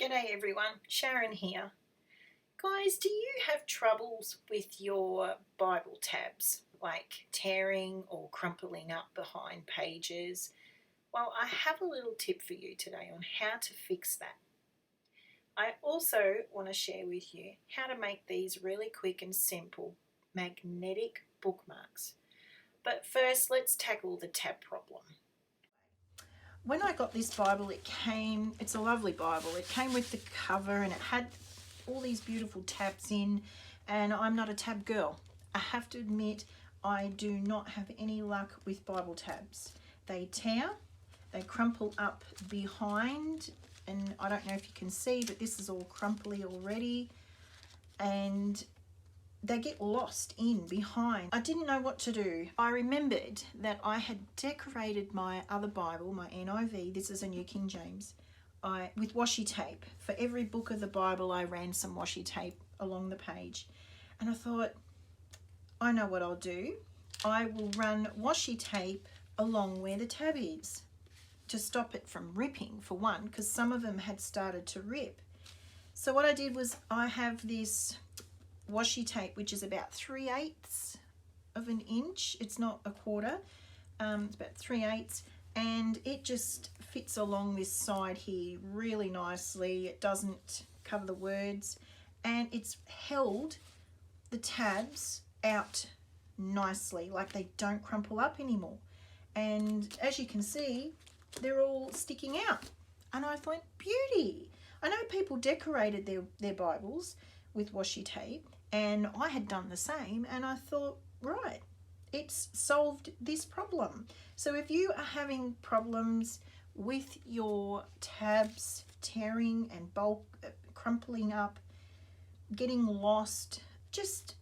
G'day everyone, Sharon here. Guys, do you have troubles with your Bible tabs, like tearing or crumpling up behind pages? Well, I have a little tip for you today on how to fix that. I also want to share with you how to make these really quick and simple magnetic bookmarks. But first, let's tackle the tab problem. When I got this Bible, it's a lovely Bible. It came with the cover and it had all these beautiful tabs in, and I'm not a tab girl. I have to admit, I do not have any luck with Bible tabs. They tear, they crumple up behind, and I don't know if you can see, but this is all crumply already, and they get lost in behind. I didn't know what to do. I remembered that I had decorated my other Bible, my NIV, this is a New King James, with washi tape. For every book of the Bible, I ran some washi tape along the page. And I thought, I know what I'll do. I will run washi tape along where the tab is to stop it from ripping, for one, because some of them had started to rip. So what I did was, I have this washi tape which is about 3/8 of an inch. It's not a quarter, it's about 3/8, and it just fits along this side here really nicely. It doesn't cover the words, and it's held the tabs out nicely, like they don't crumple up anymore. And as you can see, they're all sticking out, and I thought, beauty. I know people decorated their Bibles with washi tape, and I had done the same, and I thought, right, it's solved this problem. So if you are having problems with your tabs tearing and crumpling up, getting lost, just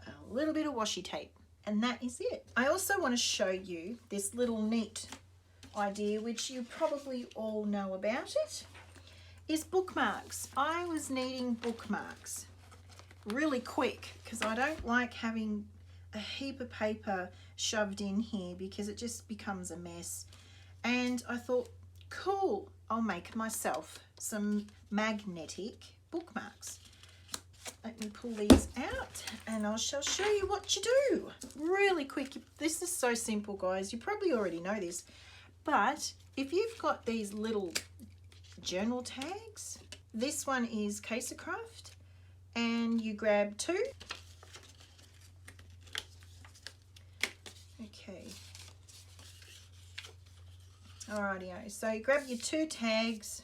a little bit of washi tape, and that is it. I also want to show you this little neat idea, which you probably all know about it, is bookmarks. I was needing bookmarks really quick because I don't like having a heap of paper shoved in here because it just becomes a mess. And I thought, cool, I'll make myself some magnetic bookmarks. Let me pull these out and I shall show you what you do really quick. This is so simple, guys. You probably already know this, but if you've got these little journal tags, this one is Craft, and you grab 2. Okay. Alrighty, so you grab your 2 tags.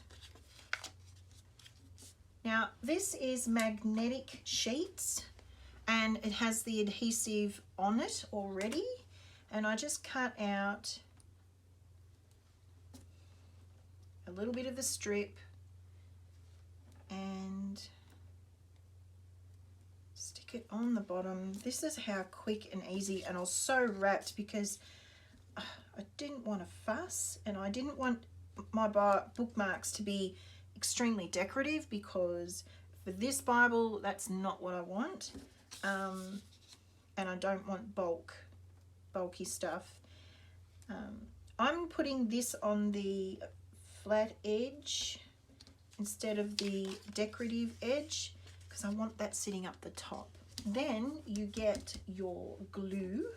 Now this is magnetic sheets, and it has the adhesive on it already, and I just cut out a little bit of the strip and stick it on the bottom. This is how quick and easy, and I was so wrapped because I didn't want to fuss, and I didn't want my bookmarks to be extremely decorative, because for this Bible that's not what I want, and I don't want bulky stuff. I'm putting this on the flat edge instead of the decorative edge because I want that sitting up the top. Then you get your glue.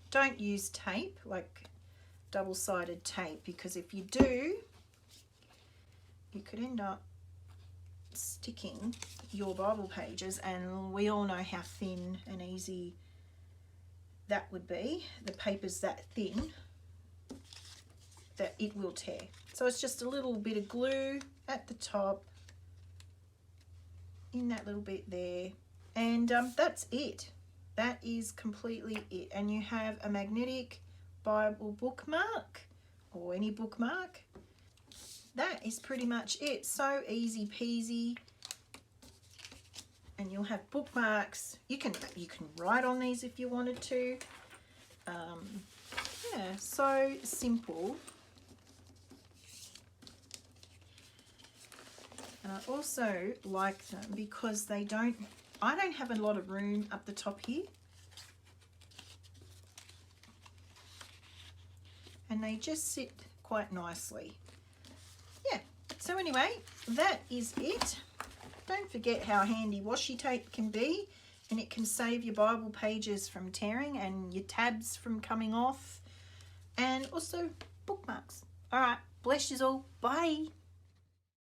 Don't use tape, like double-sided tape, because if you do, you could end up sticking your Bible pages, and we all know how thin and easy that would be. The paper's that thin that it will tear. So it's just a little bit of glue at the top, in that little bit there, and that's it. That is completely it, and you have a magnetic Bible bookmark, or any bookmark. That is pretty much it. So easy peasy, and you'll have bookmarks. You can write on these if you wanted to. Yeah, so simple. And I also like them because I don't have a lot of room up the top here, and they just sit quite nicely. Yeah, So anyway, that is it. Don't forget how handy washi tape can be, and it can save your Bible pages from tearing and your tabs from coming off, and also bookmarks. All right, bless you all. Bye.